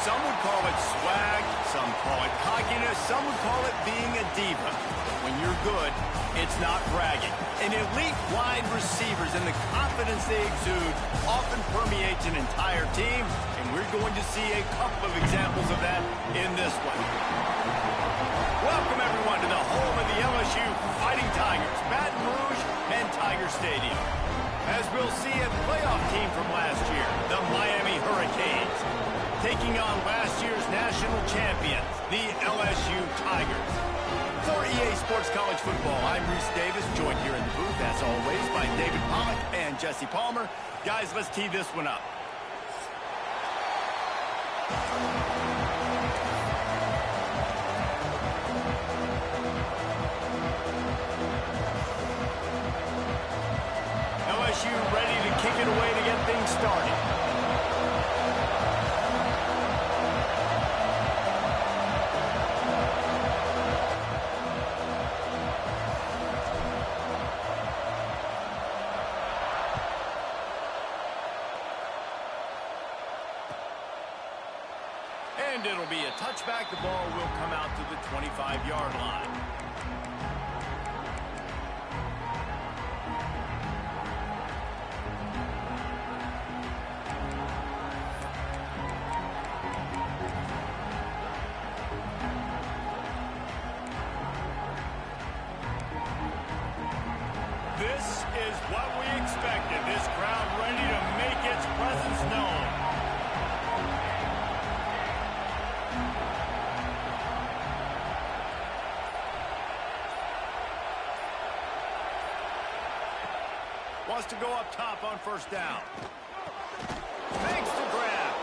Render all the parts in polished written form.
Some would call it swag, some call it cockiness, some would call it being a diva. But when you're good, it's not bragging. And elite wide receivers and the confidence they exude often permeates an entire team, and we're going to see a couple of examples of that in this one. Welcome, everyone, to the home of the LSU Fighting Tigers, Baton Rouge and Tiger Stadium. As we'll see a playoff team from last year, the Miami Hurricanes, taking on last year's national champions, the LSU Tigers. For EA Sports College Football, I'm Reese Davis, joined here in the booth, as always, by David Pollack and Jesse Palmer. Guys, let's tee this one up. LSU ready to kick it away to get things started. And it'll be a touchback. The ball will come out to the 25-yard line. This is what we expected. This crowd ready to make its presence known. Wants to go up top on first down. Makes the grab.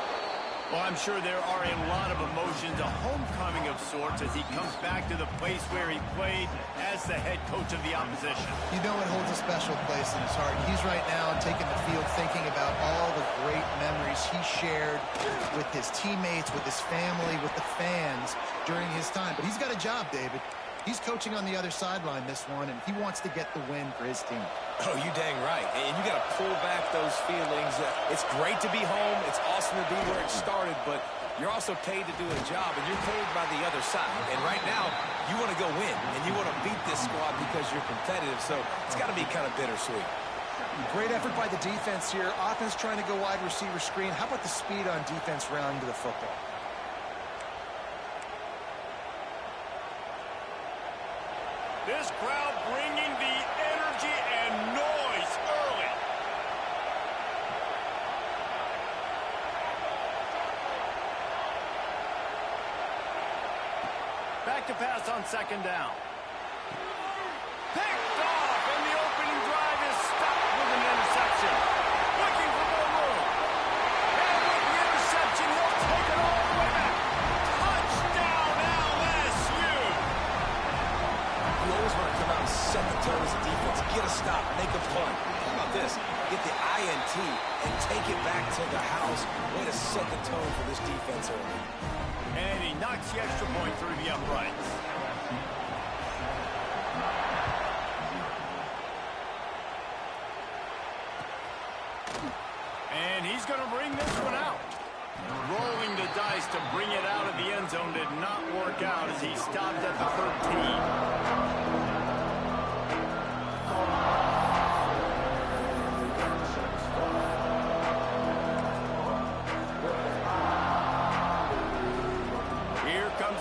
Well, I'm sure there are a lot of emotions, a homecoming of sorts, as he comes back to the place where he played as the head coach of the opposition. You know it holds a special place in his heart. He's right now taking the field thinking about all the great memories he shared with his teammates, with his family, with the fans during his time. But he's got a job, David. He's coaching on the other sideline this one, and he wants to get the win for his team. Oh, you dang right. And you got to pull back those feelings. It's great to be home. It's awesome to be where it started, but you're also paid to do a job, and you're paid by the other side. And right now, you want to go win, and you want to beat this squad because you're competitive, so it's got to be kind of bittersweet. Great effort by the defense here. Offense trying to go wide receiver screen. How about the speed on defense rounding to the football? This crowd bringing the energy and noise early. Back to pass on second down. Picked off, and the opening drive is stopped with an interception. Looking for more room. And with the interception, he'll take it all the way back. Touchdown, LSU! You always want to come out and set the tone as a defense. Get a stop, make a punt. How about this? Get the INT and take it back to the house. Way to set the tone for this defense early. And he knocks the extra point through the uprights. And he's going to bring this one out. Rolling the dice to bring it out of the end zone did not work out as he stopped at the 13.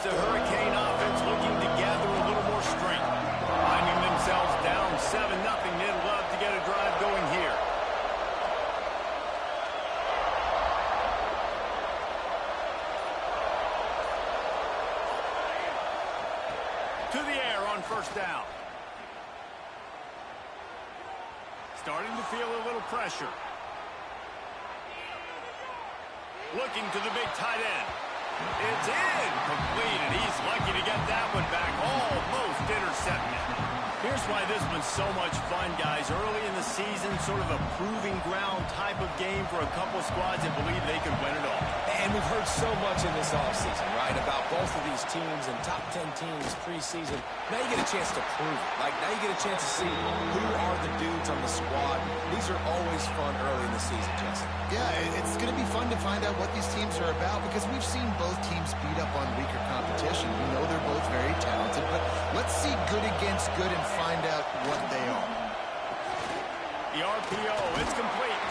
The Hurricane offense looking to gather a little more strength. Finding themselves down 7-0. They'd love to get a drive going here. To the air on first down. Starting to feel a little pressure. Looking to the big tight end. It's incomplete, and he's lucky to get that one back, almost intercepted. Here's why this one's so much fun, guys. Early in the season, sort of a proving ground type of game for a couple squads that believe they could win it all. And we've heard so much in this offseason, right, about both of these teams and top 10 teams preseason. Now you get a chance to prove it. Like, now you get a chance to see who are the dudes veterans on the squad. These are always fun early in the season, Jesse. Yeah, it's going to be fun to find out what these teams are about because we've seen both teams beat up on weaker competition. We know they're both very talented, but let's see good against good and find out what they are. The RPO, it's complete.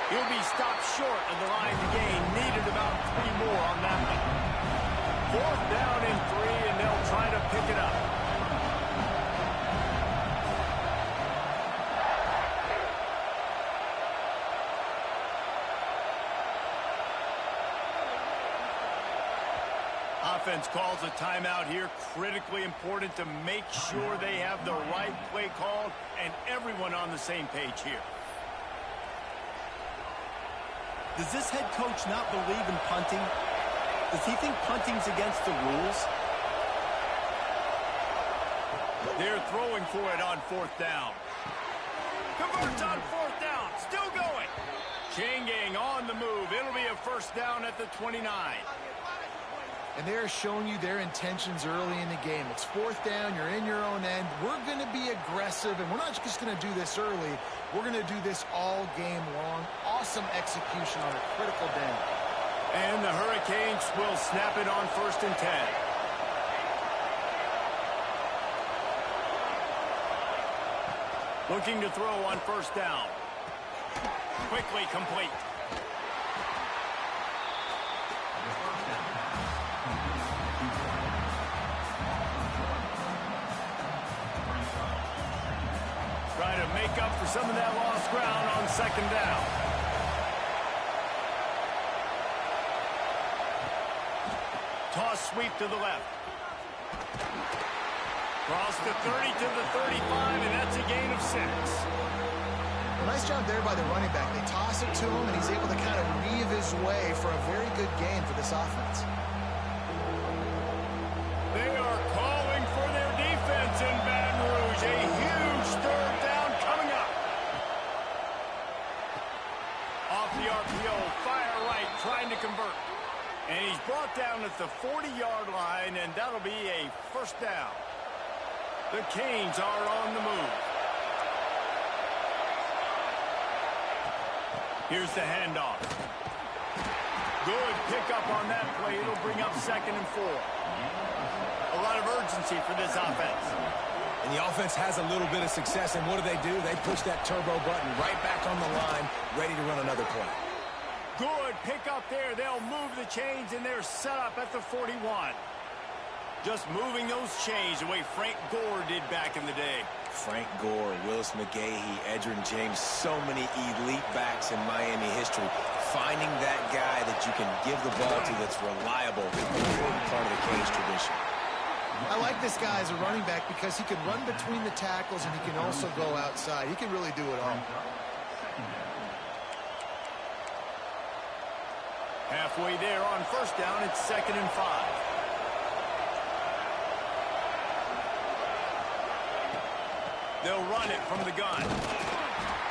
He'll be stopped short of the line to gain. Needed about 3 more on that one. 4th down and 3, and they'll try to pick it up. Offense calls a timeout here. Critically important to make sure they have the right play called and everyone on the same page here. Does this head coach not believe in punting? Does he think punting's against the rules? They're throwing for it on 4th down. Converts on 4th down. Still going. Changing on the move. It'll be a 1st down at the 29. And they're showing you their intentions early in the game. It's 4th down. You're in your own end. We're going to be aggressive, and we're not just going to do this early. We're going to do this all game long. Awesome execution on a critical down. And the Hurricanes will snap it on 1st and 10. Looking to throw on 1st down. Quickly complete. Try to make up for some of that lost ground on 2nd down. Toss sweep to the left. Cross the 30 to the 35, and that's a gain of 6. Well, nice job there by the running back. They toss it to him, and he's able to kind of weave his way for a very good gain for this offense. They are calling for their defense in Baton Rouge. A huge 3rd down coming up. Off the RPO, fire right, trying to convert. And he's brought down at the 40-yard line, and that'll be a 1st down. The Canes are on the move. Here's the handoff. Good pickup on that play. It'll bring up 2nd and 4. A lot of urgency for this offense. And the offense has a little bit of success, and what do? They push that turbo button right back on the line, ready to run another play. Good pick up there. They'll move the chains, and they're set up at the 41. Just moving those chains the way Frank Gore did back in the day. Frank Gore, Willis McGahee, Edgerrin James, so many elite backs in Miami history. Finding that guy that you can give the ball to that's reliable is an important part of the Canes tradition. I like this guy as a running back because he can run between the tackles and he can also go outside. He can really do it all. Halfway there on 1st down, it's 2nd and 5. They'll run it from the gun.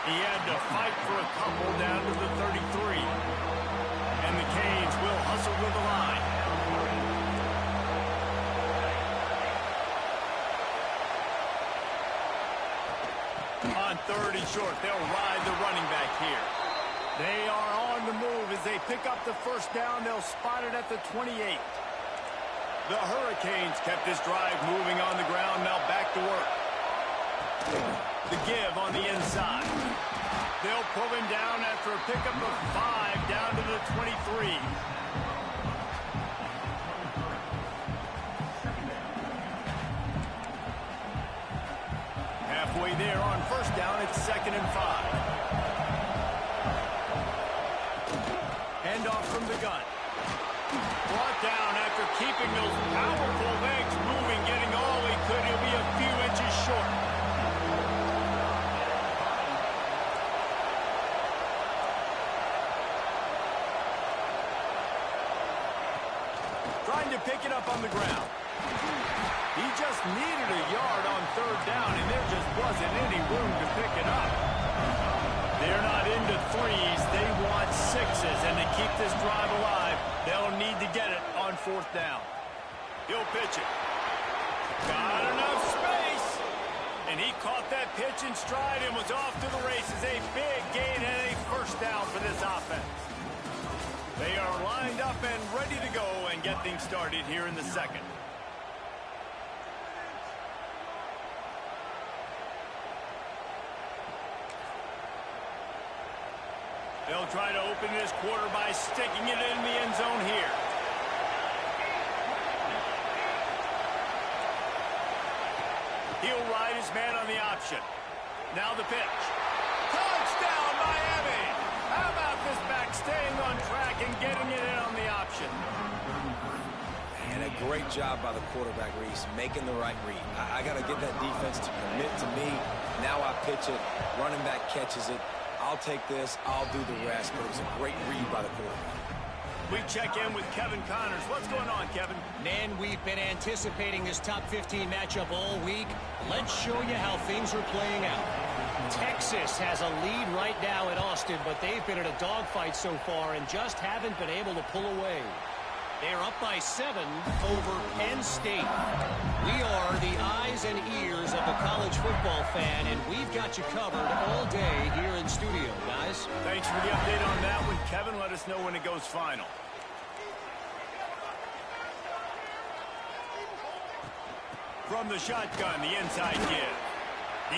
He had to fight for a couple down to the 33. And the Canes will hustle with the line. On 3rd and short, they'll ride the running back here. They are on the move as they pick up the 1st down. They'll spot it at the 28. The Hurricanes kept this drive moving on the ground. Now back to work. The give on the inside. They'll pull him down after a pickup of 5 down to the 23. Halfway there on 1st down, it's 2nd and 5. Handoff from the gun. Brought down after keeping those powerful legs moving, getting all he could. He'll be a few inches short. Trying to pick it up on the ground. He just needed a yard on 3rd down, and there just wasn't any room to pick it up. They're not into 3s. They want 6s, and to keep this drive alive, they'll need to get it on 4th down. He'll pitch it. Got enough space. And he caught that pitch in stride and was off to They are lined up and ready to go and get things started here in the second. They'll try to open this quarter by sticking it in the end zone here. He'll ride his man on the option. Now the pitch. Touchdown, Miami! How about this back staying on track and getting it in on the option? And a great job by the quarterback, Reese, making the right read. I got to get that defense to commit to me. Now I pitch it. Running back catches it. I'll take this. I'll do the rest. But it was a great read by the quarterback. We check in with Kevin Connors. What's going on, Kevin? Man, we've been anticipating this top 15 matchup all week. Let's show you how things are playing out. Texas has a lead right now in Austin, but they've been in a dogfight so far and just haven't been able to pull away. They're up by 7 over Penn State. We are the eyes and ears of the college football fan, and we've got you covered all day here in studio, guys. Thanks for the update on that one, Kevin. Let us know when it goes final. From the shotgun, the inside give.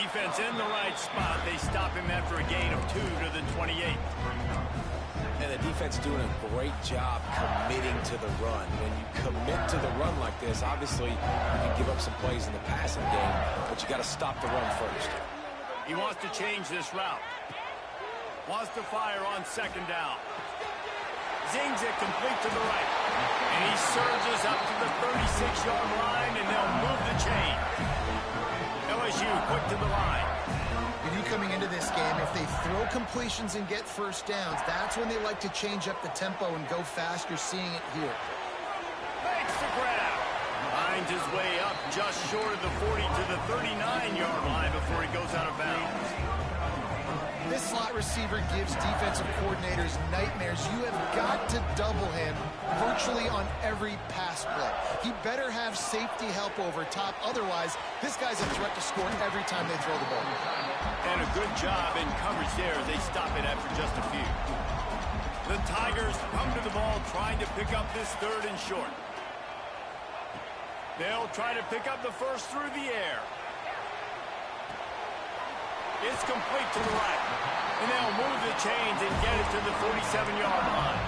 Defense in the right spot. They stop him after a gain of 2 to the 28. And the defense doing a great job committing to the run. When you commit to the run like this, obviously you can give up some plays in the passing game, but you got to stop the run first. He wants to change this route. Wants to fire on second down. Zings it complete to the right. And he surges up to the 36-yard line, and they'll move the chain. LSU quick to the line. You coming into this game, if they throw completions and get first downs, that's when they like to change up the tempo and go fast. You're seeing it here. Makes the grab. Finds his way up just short of the 40 to the 39-yard line before he goes out of bounds. This slot receiver gives defensive coordinators nightmares. You have got to double him virtually on every pass play. He better have safety help over top. Otherwise, this guy's a threat to score every time they throw the ball. And a good job in coverage there. They stop it after just a few. The Tigers come to the ball trying to pick up this third and short. They'll try to pick up the first through the air. It's complete to the right. And they'll move the chains and get it to the 47-yard line.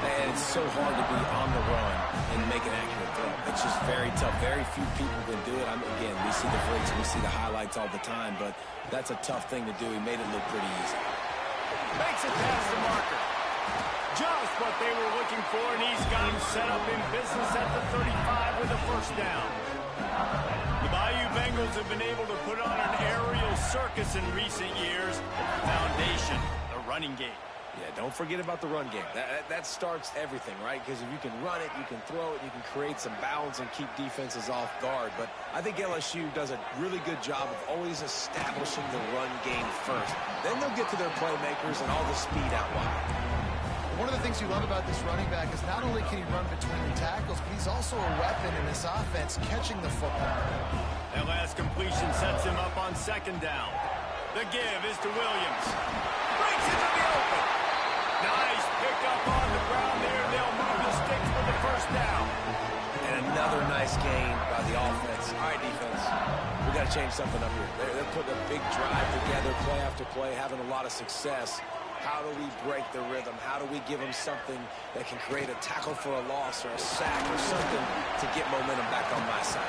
And it's so hard to be on the run and make an accurate throw. It's just very tough. Very few people can do it. Again, we see the breaks, we see the highlights all the time, but that's a tough thing to do. He made it look pretty easy. Makes it past the marker. Just what they were looking for, and he's got him set up in business at the 35 with a first down. The Bayou Bengals have been able to put on an aerial circus in recent years. Foundation, the running game. Yeah, don't forget about the run game. That starts everything, right? Because if you can run it, you can throw it, you can create some balance and keep defenses off guard. But I think LSU does a really good job of always establishing the run game first. Then they'll get to their playmakers and all the speed out wide. One of the things you love about this running back is not only can he run between the tackles, but he's also a weapon in this offense, catching the football. That last completion sets him up on second down. The give is to Williams. Breaks into the open. Nice pick up on the ground there. They'll move the sticks for the first down. And another nice gain by the offense. All right, defense, we got to change something up here. They're putting a big drive together, play after play, having a lot of success. How do we break the rhythm? How do we give them something that can create a tackle for a loss or a sack or something to get momentum back on my side?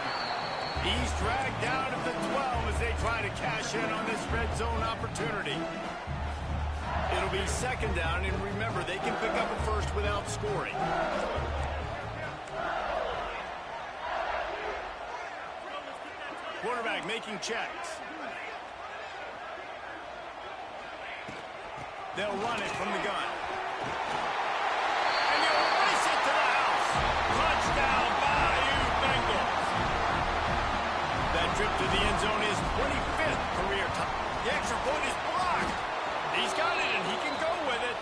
He's dragged down at the 12 as they try to cash in on this red zone opportunity. It'll be second down, and remember, they can pick up a first without scoring. Quarterback making checks. They'll run it from the gun. And they'll race it to the house. Touchdown, Bayou Bengals. That trip to the end zone is 25th career time. The extra point is blocked. He's got it, and he can go with it.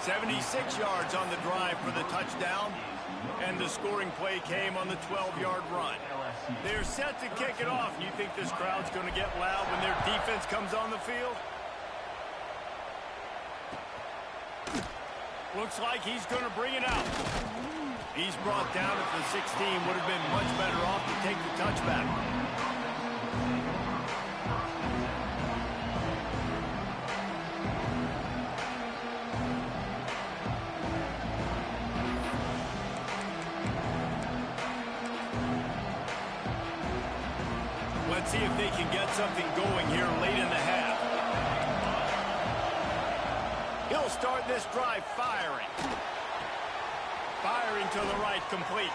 76 yards on the drive for the touchdown. And the scoring play came on the 12-yard run. They're set to kick it off. You think this crowd's going to get loud when their defense comes on the field? Looks like he's going to bring it out. He's brought down at the 16. Would have been much better off to take the touchback. Let's see if they can get something going here late in the half. He'll start this drive firing. Firing to the right, complete.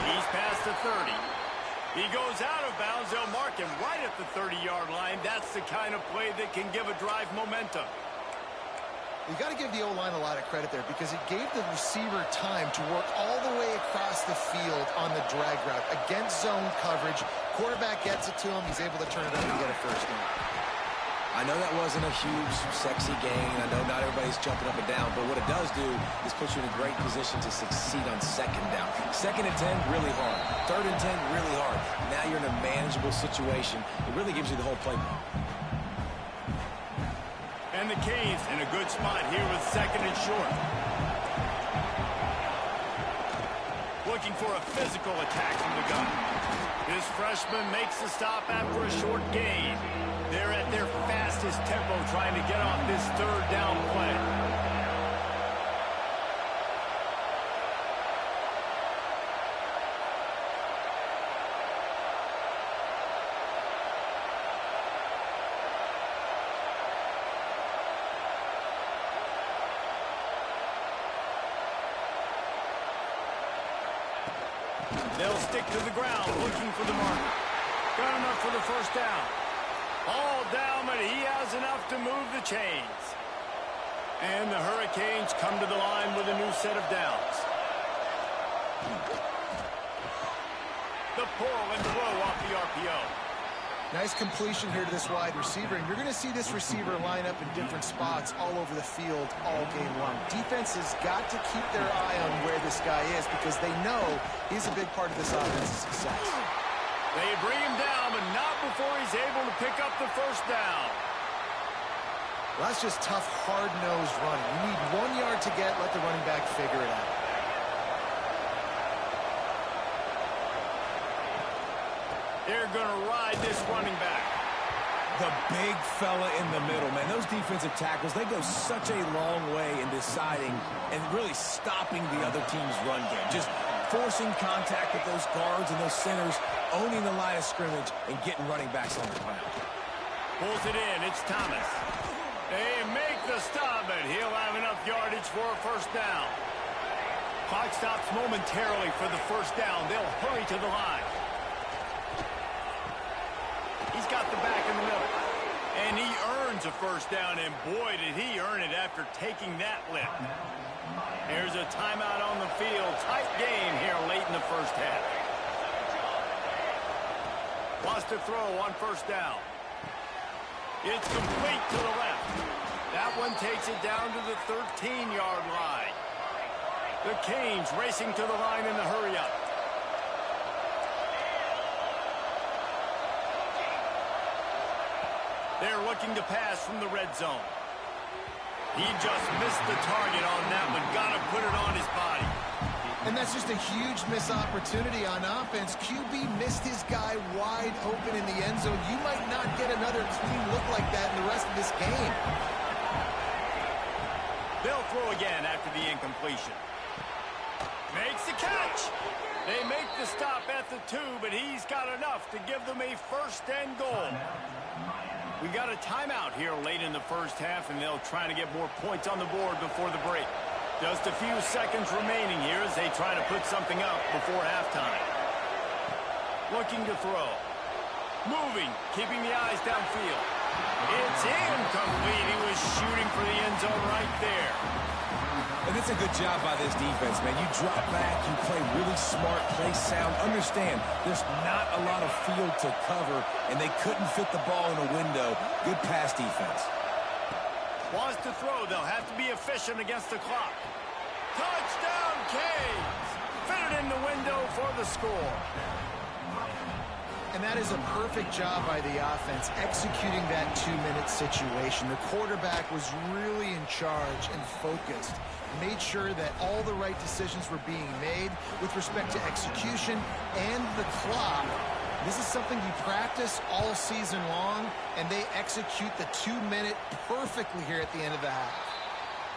He's past the 30. He goes out of bounds. They'll mark him right at the 30-yard line. That's the kind of play that can give a drive momentum. You got to give the O-line a lot of credit there because it gave the receiver time to work all the way across the field on the drag route against zone coverage. Quarterback gets it to him. He's able to turn it up and get a first down. I know that wasn't a huge, sexy gain. I know not everybody's jumping up and down, but what it does do is put you in a great position to succeed on second down. Second and 10, really hard. Third and 10, really hard. Now you're in a manageable situation. It really gives you the whole playbook. And the Canes in a good spot here with second and short. Looking for a physical attack from the gun. This freshman makes the stop after a short gain. They're at their fastest tempo trying to get off this third down play. They'll stick to the ground looking for the marker. Got enough for the first down. All down, but he has enough to move the chains. And the Hurricanes come to the line with a new set of downs. The pull and throw off the RPO. Nice completion here to this wide receiver, and you're going to see this receiver line up in different spots all over the field all game long. Defense has got to keep their eye on where this guy is because they know he's a big part of this offense's success. They bring him down, but not before he's able to pick up the first down. Well, that's just tough, hard-nosed running. You need 1 yard to get, let the running back figure it out. They're going to ride this running back. The big fella in the middle, man. Those defensive tackles, they go such a long way in deciding and really stopping the other team's run game. Just forcing contact with those guards and those centers, owning the line of scrimmage, and getting running backs on the ground. Pulls it in. It's Thomas. They make the stop, and he'll have enough yardage for a first down. Clock stops momentarily for the first down. They'll hurry to the line. He's got the back in the middle. And he earns a first down, and boy, did he earn it after taking that lift. There's a timeout on the field. Tight game here late in the first half. Wants to throw on first down. It's complete to the left. That one takes it down to the 13-yard line. The Canes racing to the line in the hurry-up. They're looking to pass from the red zone. He just missed the target on that one. Got to put it on his body. And that's just a huge missed opportunity on offense. QB missed his guy wide open in the end zone. You might not get another clean look like that in the rest of this game. They'll throw again after the incompletion. Makes the catch. They make the stop at the 2, but he's got enough to give them a first and goal. We got a timeout here late in the first half, and they'll try to get more points on the board before the break. Just a few seconds remaining here as they try to put something up before halftime. Looking to throw. Moving, keeping the eyes downfield. It's incomplete. He was shooting for the end zone right there. And it's a good job by this defense, man. You drop back, you play really smart, play sound. Understand, there's not a lot of field to cover, and they couldn't fit the ball in a window. Good pass defense. Wants to throw. They'll have to be efficient against the clock. Touchdown, Canes! Fit it in the window for the score. And that is a perfect job by the offense, executing that 2-minute situation. The quarterback was really in charge and focused, made sure that all the right decisions were being made with respect to execution and the clock. This is something you practice all season long, and they execute the 2-minute perfectly here at the end of the half.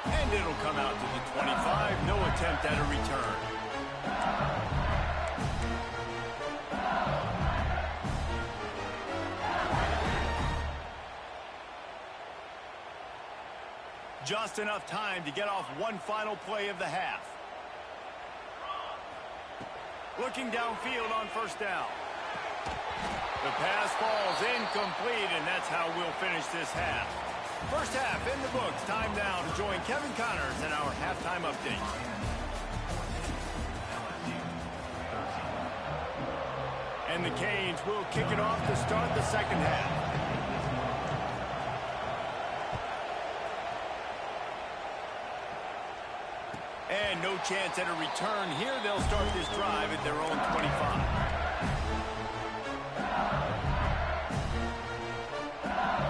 And it'll come out to the 25. No attempt at a return. Just enough time to get off one final play of the half. Looking downfield on first down. The pass falls incomplete, and that's how we'll finish this half. First half in the books. Time now to join Kevin Connors in our halftime update. And the Canes will kick it off to start the second half. And no chance at a return here. They'll start this drive at their own 25.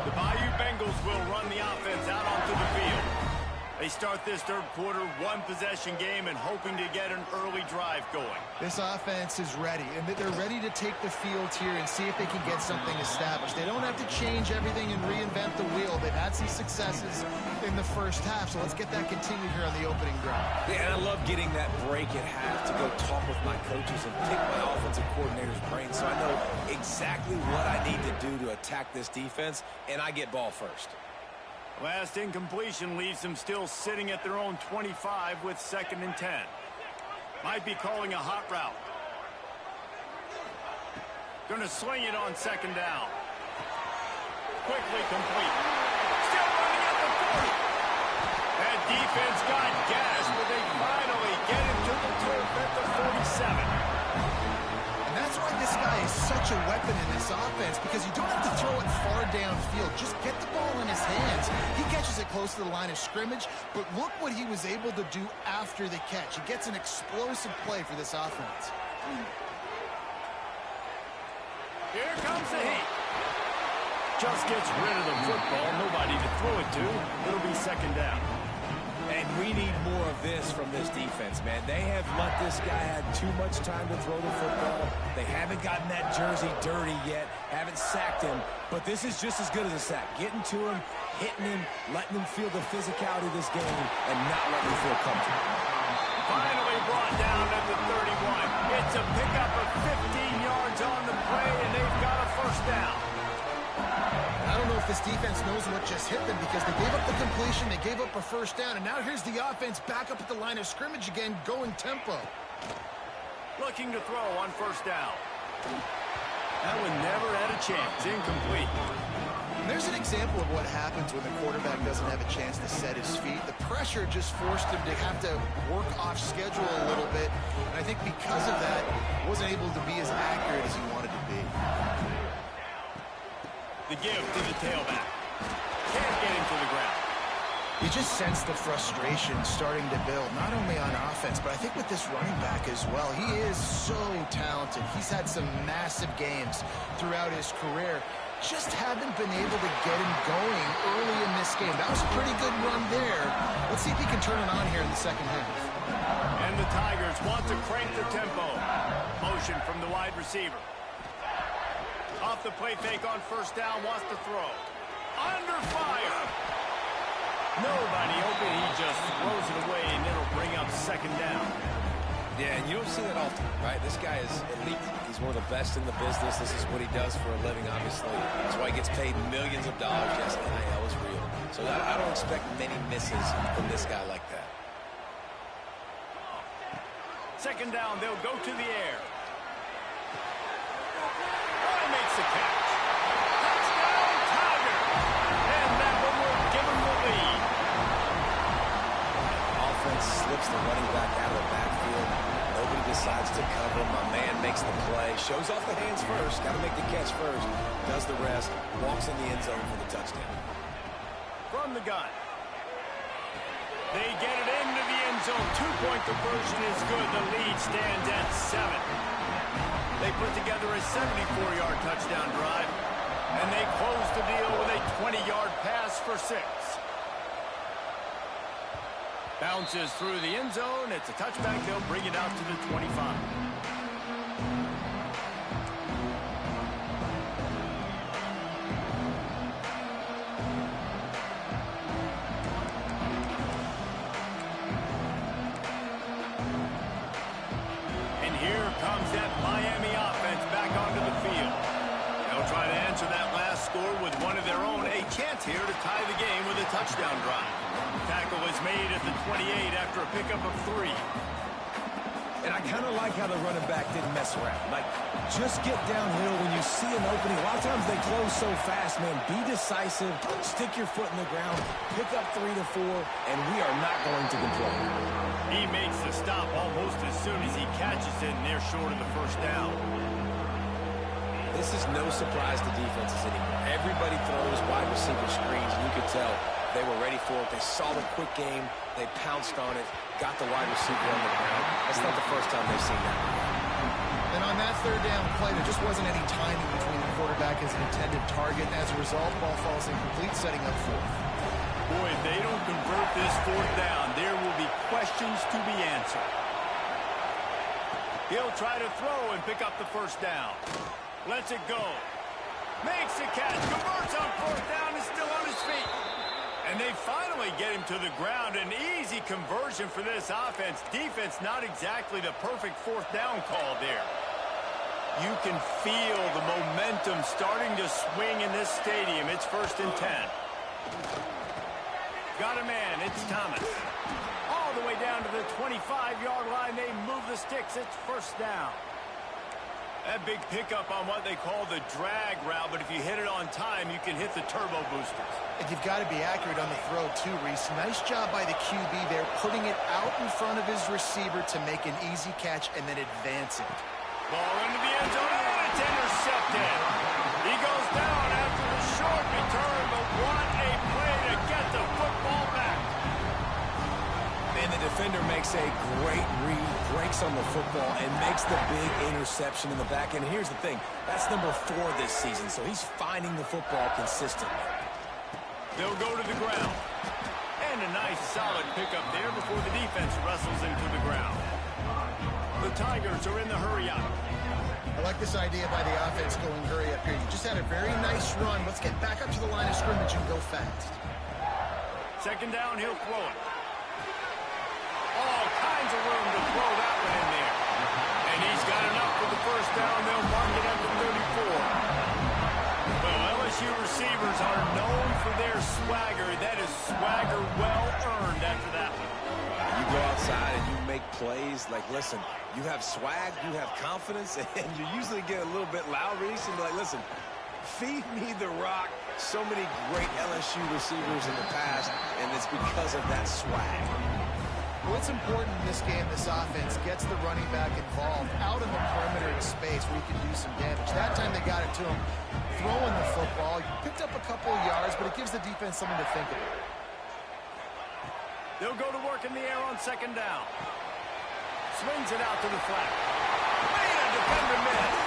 The Bayou Bengals will run the offense out onto the field. They start this third quarter one-possession game and hoping to get an early drive going. This offense is ready, and they're ready to take the field here and see if they can get something established. They don't have to change everything and reinvent the wheel. They've had some successes in the first half, so let's get that continued here on the opening drive. Yeah, and I love getting that break at half to go talk with my coaches and pick my offensive coordinator's brain so I know exactly what I need to do to attack this defense, and I get ball first. Last incompletion leaves them still sitting at their own 25 with 2nd and 10. Might be calling a hot route. Gonna sling it on 2nd down. Quickly complete. Still running at the 40. That defense got gas, but they finally get him to the turf at the 47. And that's why this guy is such a weapon in this offense, because you don't have to throw it far downfield. Just get the ball in his hands. He catches it close to the line of scrimmage, but look what he was able to do after the catch. He gets an explosive play for this offense. Here comes the heat. Just gets rid of the football. Nobody to throw it to. It'll be 2nd down. And we need more of this from this defense, man. They have let this guy have too much time to throw the football. They haven't gotten that jersey dirty yet, haven't sacked him, but this is just as good as a sack. Getting to him, hitting him, letting him feel the physicality of this game, and not letting him feel comfortable. Finally brought down at the 31. It's a pickup of 15 yards on the play, and they've got a first down. I don't know if this defense knows what just hit them, because they gave up the completion, they gave up a first down, and now here's the offense back up at the line of scrimmage again, going tempo. Looking to throw on first down. That one never had a chance. Incomplete. And there's an example of what happens when the quarterback doesn't have a chance to set his feet. The pressure just forced him to have to work off schedule a little bit, and I think because of that, wasn't able to be as accurate as he wanted to be. The give to the tailback. Can't get him to the ground. You just sense the frustration starting to build, not only on offense, but I think with this running back as well. He is so talented. He's had some massive games throughout his career. Just haven't been able to get him going early in this game. That was a pretty good run there. Let's see if he can turn it on here in the second half. And the Tigers want to crank their tempo. Motion from the wide receiver. Off the play fake on first down, wants to throw. Under fire. Nobody open, he just throws it away, and it'll bring up 2nd down. Yeah, and you don't see that often, right? This guy is elite. He's one of the best in the business. This is what he does for a living, obviously. That's why he gets paid millions of dollars. Yes, NIL is real. So I don't expect many misses from this guy like that. 2nd down, they'll go to the air. Makes the catch. Touchdown, Tiger! And that one will give him the lead. Offense slips the running back out of the backfield. Nobody decides to cover him. My man makes the play. Shows off the hands first. Got to make the catch first. Does the rest. Walks in the end zone for the touchdown. From the gun. They get it into the end zone. 2-point conversion is good. The lead stands at 7. They put together a 74-yard touchdown drive, and they close the deal with a 20-yard pass for 6. Bounces through the end zone. It's a touchback. They'll bring it out to the 25. And here comes that Miami offense back onto the field. They'll try to answer that last score with one of their own. A chance here to tie the game with a touchdown drive. Tackle is made at the 28 after a pickup of 3. And I kind of like how the running back didn't mess around. Like, just get downhill when you see an opening. A lot of times they close so fast, man. Be decisive, stick your foot in the ground, pick up 3 to 4, and we are not going to complain. He makes the stop almost as soon as he catches it, and they're short of the first down. This is no surprise to defenses anymore. Everybody throws wide receiver screens, and you could tell they were ready for it. They saw the quick game. They pounced on it, got the wide receiver on the ground. That's not the first time they've seen that. And on that third down play, there just wasn't any timing between the quarterback and his intended target. And as a result, ball falls incomplete, setting up 4th. Boy, if they don't convert this 4th down, there will be questions to be answered. He'll try to throw and pick up the first down. Lets it go. Makes the catch. Converts on 4th down. Is still on his feet. And they finally get him to the ground. An easy conversion for this offense. Defense, not exactly the perfect 4th down call there. You can feel the momentum starting to swing in this stadium. It's 1st and 10. Got a man. It's Thomas. All the way down to the 25-yard line. They move the sticks. It's 1st down. That big pickup on what they call the drag route, but if you hit it on time, you can hit the turbo boosters. And you've got to be accurate on the throw, too, Reese. Nice job by the QB there, putting it out in front of his receiver to make an easy catch and then advance it. Ball into the end zone, and it's intercepted. He goes down after the short return, but what a play to get the football back. And the defender makes a great read, breaks on the football, and makes the big interception in the back. And here's the thing, that's number 4 this season, so he's finding the football consistently. They'll go to the ground. And a nice solid pickup there before the defense wrestles into the ground. The Tigers are in the hurry up. I like this idea by the offense going hurry up here. You just had a very nice run. Let's get back up to the line of scrimmage and go fast. 2nd down, he'll throw it. All kinds of room to throw that one in there. And he's got enough for the 1st down. They'll mark it at the 34. Well, LSU receivers are known for their swagger. That is swagger well earned after that one. You go outside and you make plays. Like, listen, you have swag, you have confidence, and you usually get a little bit loud, Reese, and be like, listen, feed me the rock. So many great LSU receivers in the past, and it's because of that swag. What's important in this game, this offense gets the running back involved out in the perimeter of space where he can do some damage. That time they got it to him throwing the football. He picked up a couple of yards, but it gives the defense something to think about. They'll go to work in the air on 2nd down. Swings it out to the flat. Made a defender miss.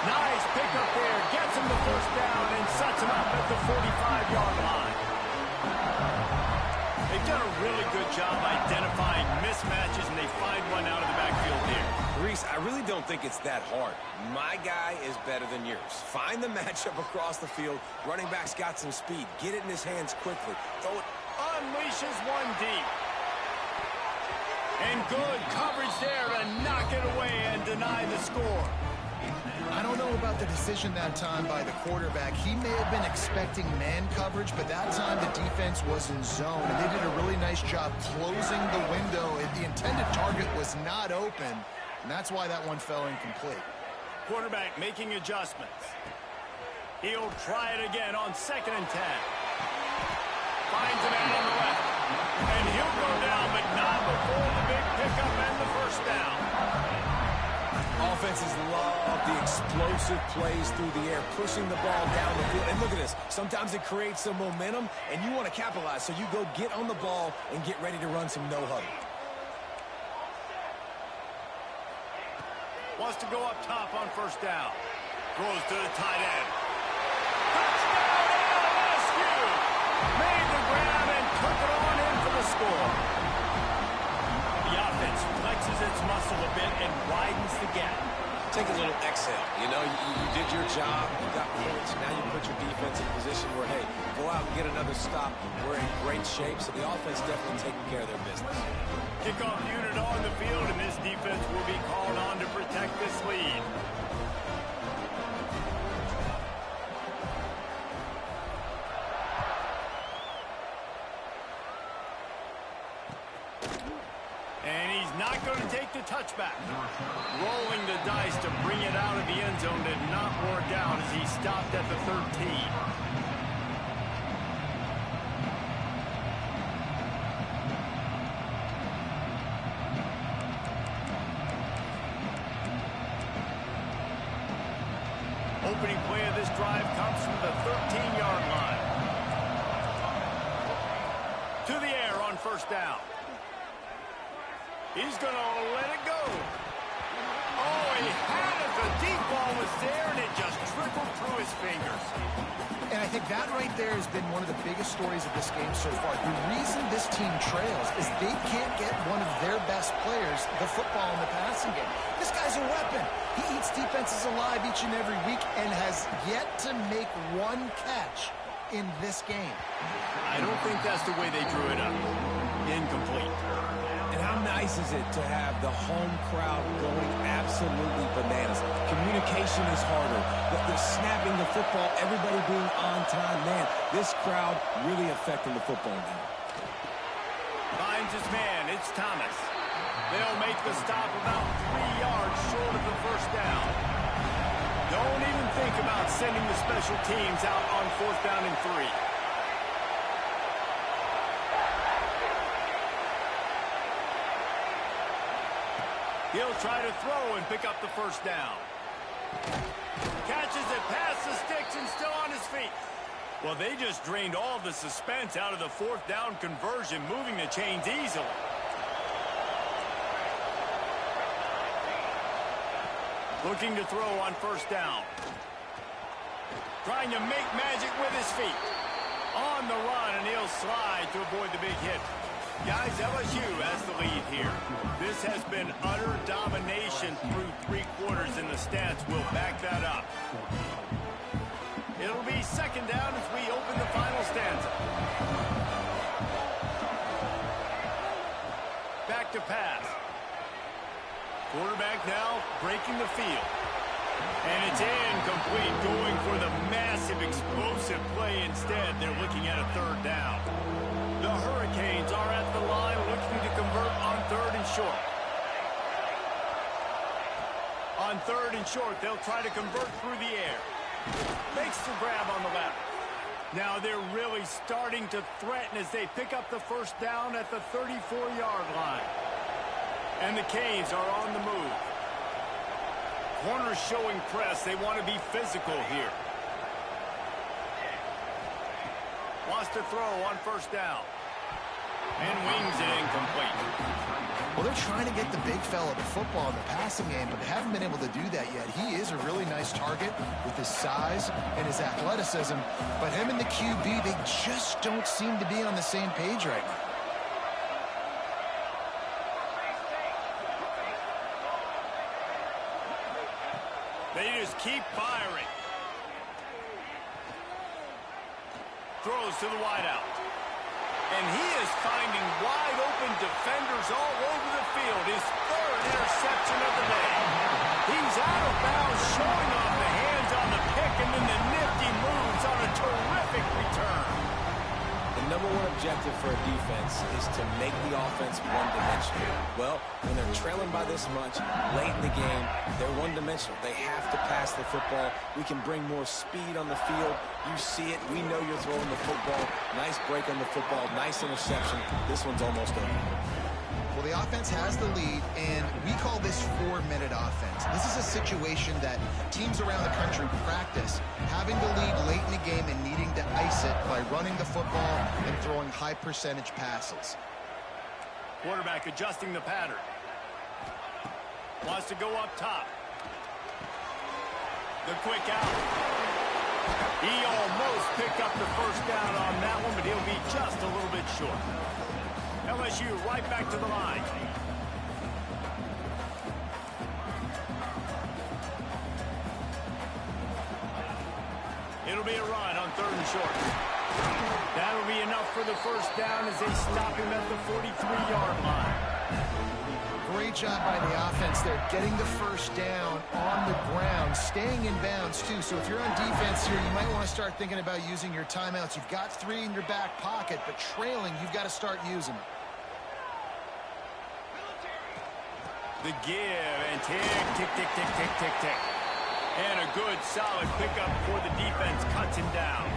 Nice pickup there. Gets him the 1st down and sets him up at the 45-yard line. They've done a really good job identifying mismatches, and they find one out of the backfield there. Reese, I really don't think it's that hard. My guy is better than yours. Find the matchup across the field. Running back's got some speed. Get it in his hands quickly. Throw it. Unleashes one deep. And good coverage there to knock it away and deny the score. I don't know about the decision that time by the quarterback. He may have been expecting man coverage, but that time the defense was in zone, and they did a really nice job closing the window. The intended target was not open, and that's why that one fell incomplete. Quarterback making adjustments. He'll try it again on 2nd and 10. Finds a man on the left. And he'll go down, but not before the big pickup and the 1st down. Offenses love the explosive plays through the air, pushing the ball down the field. And look at this. Sometimes it creates some momentum, and you want to capitalize. So you go get on the ball and get ready to run some no-huddle. wants to go up top on first down. Throws to the tight end. Touchdown, LSU! Made the grab and took it on in for the score. The offense flexes its muscle a bit and widens the gap. Take a little exhale. You know, you did your job. You got points. Now you put your defense in a position where, hey, go out and get another stop. We're in great shape, so the offense definitely taking care of their business. Kickoff unit on the field, and this defense will be called on to protect this lead. And he's not going to take the touchback. Rolling the dice to bring it out of the end zone did not work out as he stopped at the 13. Opening play of this drive comes from the 13-yard line. To the air on first down. He's going to let it go. Oh, he had it. The deep ball was there, and it just trickled through his fingers. And I think that right there has been one of the biggest stories of this game so far. The reason this team trails is they can't get one of their best players the football in the passing game. This guy's a weapon. He eats defenses alive each and every week and has yet to make one catch in this game. I don't think that's the way they drew it up. Incomplete. And how nice is it to have the home crowd going absolutely bananas? Communication is harder. The snapping the football, everybody being on time. Man, this crowd really affecting the football game. Finds his man. It's Thomas. They'll make the stop about 3 yards short of the first down. Don't even think about sending the special teams out on fourth down and 3. He'll try to throw and pick up the first down. Catches it past the sticks and still on his feet. Well, they just drained all the suspense out of the fourth down conversion, moving the chains easily. Looking to throw on first down. Trying to make magic with his feet. On the run, and he'll slide to avoid the big hit. Guys, LSU has the lead here. This has been utter domination through 3 quarters, and the stats will back that up. It'll be second down as we open the final stanza. Back to pass. Quarterback now breaking the field. And it's incomplete, going for the massive explosive play instead. They're looking at a third down. The Hurricanes are at the line looking to convert on third and short. On third and short, they'll try to convert through the air. Makes the grab on the left. Now they're really starting to threaten as they pick up the first down at the 34-yard line. And the Canes are on the move. Corners showing press. They want to be physical here. Wants to throw on first down. And wings it incomplete. Well, they're trying to get the big fella the football in the passing game, but they haven't been able to do that yet. He is a really nice target with his size and his athleticism, but him and the QB, they just don't seem to be on the same page right now. They just keep firing. Throws to the wideout. And he is finding wide-open defenders all over the field. His third interception of the day. He's out of bounds, showing off the hands on the pick, and then the nifty moves on a terrific return. The number one objective for a defense is to make the offense one-dimensional. Well, when they're trailing by this much, late in the game, they're one-dimensional. They have to pass the football. We can bring more speed on the field. You see it. We know you're throwing the football. Nice break on the football. Nice interception. This one's almost over. Well, the offense has the lead, and we call this 4-minute offense. This is a situation that teams around the country practice, having the lead late in the game and needing to ice it by running the football and throwing high-percentage passes. Quarterback adjusting the pattern. Wants to go up top. The quick out. He almost picked up the first down on that one, but he'll be just a little bit short. LSU right back to the line. It'll be a run on 3rd and short. That'll be enough for the first down as they stop him at the 43-yard line. Great job by the offense there, getting the first down on the ground, staying in bounds too. So if you're on defense here, you might want to start thinking about using your timeouts. You've got 3 in your back pocket, but trailing, you've got to start using them. The give and tick, tick, tick, tick, tick, tick, tick. And a good, solid pickup before the defense cuts him down.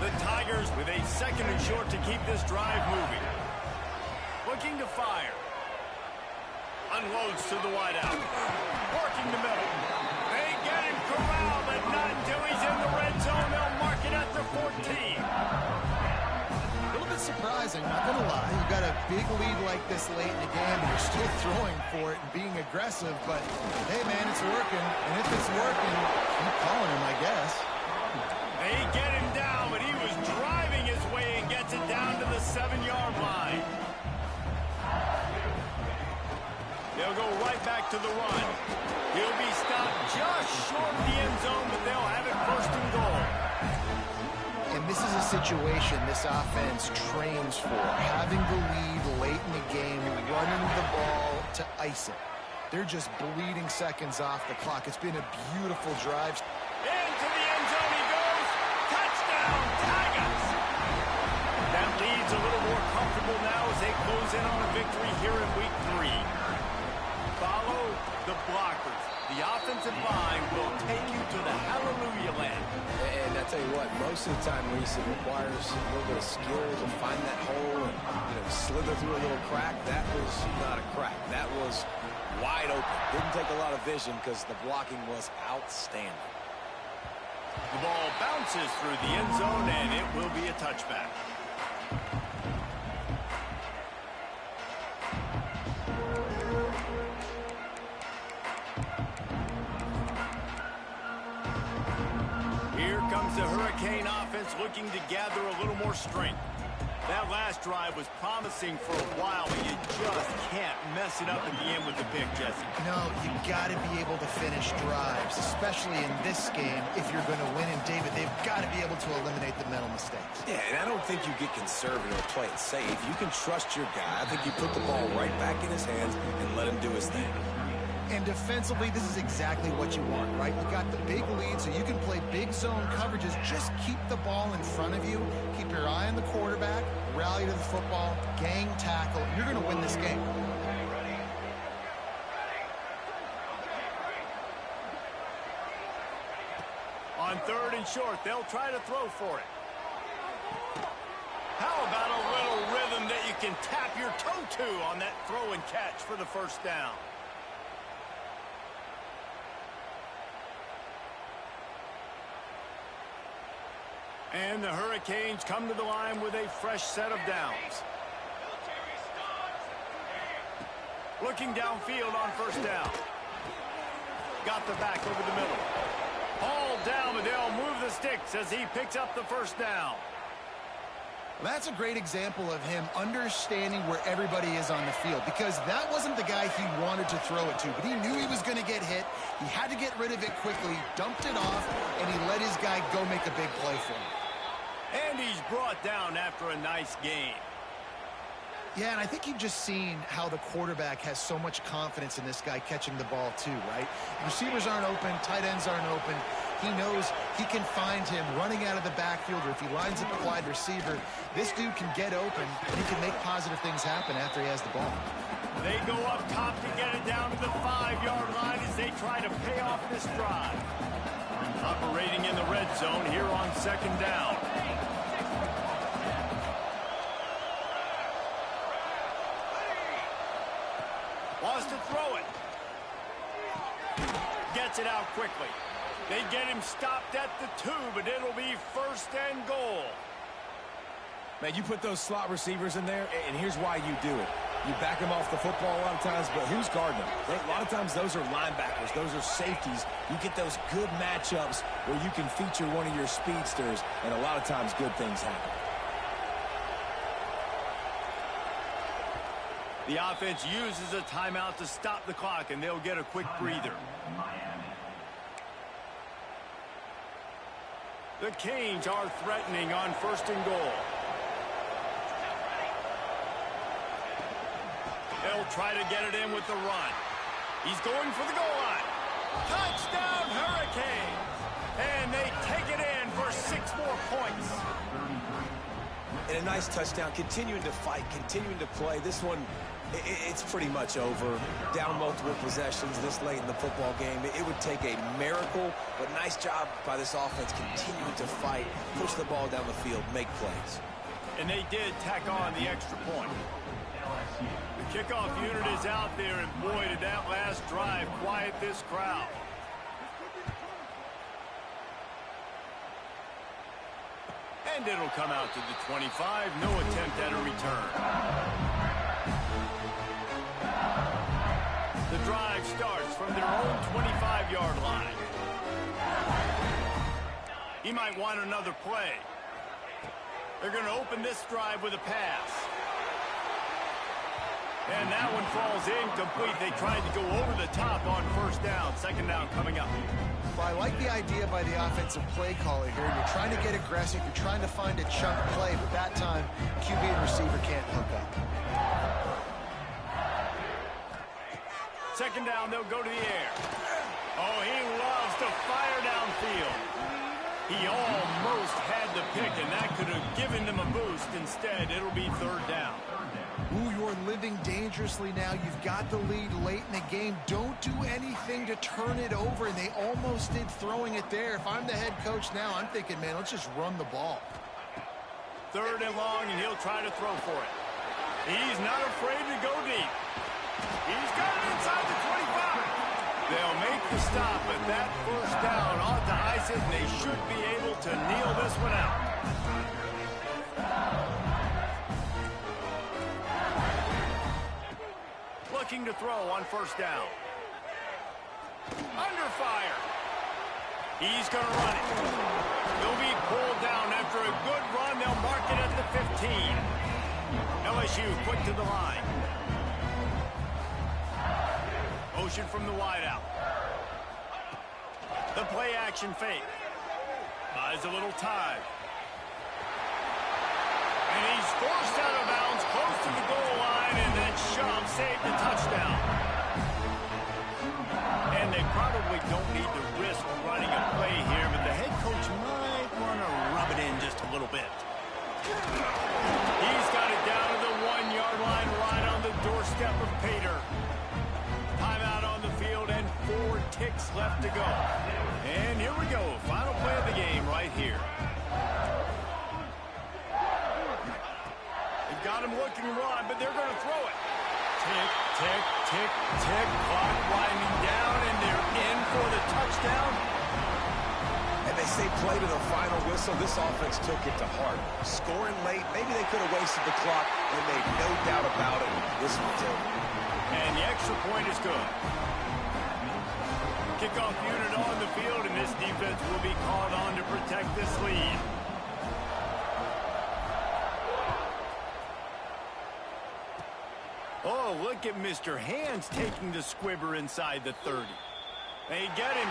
The Tigers with a 2nd and short to keep this drive moving. Looking to fire. Unloads to the wideout. Working the middle. They get him corralled, but not until he's in the red zone. They'll mark it at the 14. A little bit surprising, not going to lie. You've got a big lead like this late in the game, and you're still throwing for it and being aggressive. But, hey, man, it's working. And if it's working, keep calling him, I guess. They get him down, but he was driving his way and gets it down to the 7-yard line. They'll go right back to the run. He'll be stopped just short of the end zone, but they'll have it 1st and goal. And this is a situation this offense trains for, having the lead late in the game, running the ball to ice it. They're just bleeding seconds off the clock. It's been a beautiful drive. Into the end zone he goes. Touchdown, Tigers. That lead's a little more comfortable now as they close in on a victory here in week 3. Follow the blockers. The offensive line will take you to the hallelujah land. And I tell you what, most of the time, Reese, it requires a little bit of skill to find that hole and slither through a little crack. That was not a crack. That was wide open. Didn't take a lot of vision because the blocking was outstanding. The ball bounces through the end zone, and it will be a touchback. Here comes the Hurricane offense looking to gather a little more strength. That last drive was promising for a while, but you just can't mess it up at the end with the pick, Jesse. No, you got to be able to finish drives, especially in this game. If you're going to win, and David, they've got to be able to eliminate the mental mistakes. Yeah, and I don't think you get conservative or play it safe. You can trust your guy. I think you put the ball right back in his hands and let him do his thing. And defensively, this is exactly what you want, right? You got the big lead, so you can play big zone coverages. Just keep the ball in front of you. Keep your eye on the quarterback. Rally to the football. Gang tackle. You're going to win this game. On 3rd and short, they'll try to throw for it. How about a little rhythm that you can tap your toe to on that throw and catch for the first down? And the Hurricanes come to the line with a fresh set of downs. Looking downfield on 1st down. Got the back over the middle. All down, but they'll move the sticks as he picks up the 1st down. That's a great example of him understanding where everybody is on the field, because that wasn't the guy he wanted to throw it to, but he knew he was going to get hit. He had to get rid of it quickly, dumped it off, and he let his guy go make a big play for him. And he's brought down after a nice game. Yeah, and I think you've just seen how the quarterback has so much confidence in this guy catching the ball too, right? Receivers aren't open, tight ends aren't open. He knows he can find him running out of the backfield, or if he lines up a wide receiver, this dude can get open, and he can make positive things happen after he has the ball. They go up top to get it down to the 5-yard line as they try to pay off this drive. Operating in the red zone here on 2nd down. Wants to throw it. Gets it out quickly. They get him stopped at the 2, but it'll be 1st and goal. Man, you put those slot receivers in there, and here's why you do it. You back them off the football a lot of times, but who's guarding them? A lot of times those are linebackers. Those are safeties. You get those good matchups where you can feature one of your speedsters, and a lot of times good things happen. The offense uses a timeout to stop the clock, and they'll get a quick breather. The Canes are threatening on 1st and goal. They'll try to get it in with the run. He's going for the goal line. Touchdown, Hurricanes! And they take it in for 6 more points. And a nice touchdown, continuing to fight, continuing to play. This one, it's pretty much over. Down multiple possessions this late in the football game. It would take a miracle, but nice job by this offense continuing to fight, push the ball down the field, make plays. And they did tack on the extra point. The kickoff unit is out there, and boy, did that last drive quiet this crowd. And it'll come out to the 25. No attempt at a return. The drive starts from their own 25-yard line. He might want another play. They're going to open this drive with a pass. And that one falls incomplete. They tried to go over the top on 1st down. 2nd down coming up. Well, I like the idea by the offensive play caller here. You're trying to get aggressive. You're trying to find a chunk play, but that time, QB and receiver can't hook up. 2nd down, they'll go to the air. Oh, he loves to fire downfield. He almost had the pick, and that could have given them a boost. Instead, it'll be 3rd down. Ooh, you're living dangerously now. You've got the lead late in the game. Don't do anything to turn it over, and they almost did throwing it there. If I'm the head coach now, I'm thinking, man, let's just run the ball. 3rd and long, and he'll try to throw for it. He's not afraid to go deep. He's got it inside the 25. They'll make the stop, but that 1st down ought to ice it, and they should be able to kneel this one out. Looking to throw on 1st down. Under fire. He's going to run it. He'll be pulled down after a good run. They'll mark it at the 15. LSU quick to the line. Motion from the wideout. The play action fake. Buys a little time. And he's forced out of bounds close to the goal line, and that shove saved the touchdown. And they probably don't need to risk running a play here, but the head coach might want to rub it in just a little bit. He's got it down to the 1-yard line, right on the doorstep of Pater. Timeout on the field and 4 ticks left to go. And here we go, final play of the game right here. They've got him looking to run, but they're going to throw it. Tick, tick, tick, tick. Clock winding down, and they're in for the touchdown. And they say play to the final whistle. This offense took it to heart. Scoring late, maybe they could have wasted the clock, and made no doubt about it. This one's over. And the extra point is good. Kickoff unit on the field, and this defense will be called on to protect this lead. Oh, look at Mr. Hands taking the squibber inside the 30. They get him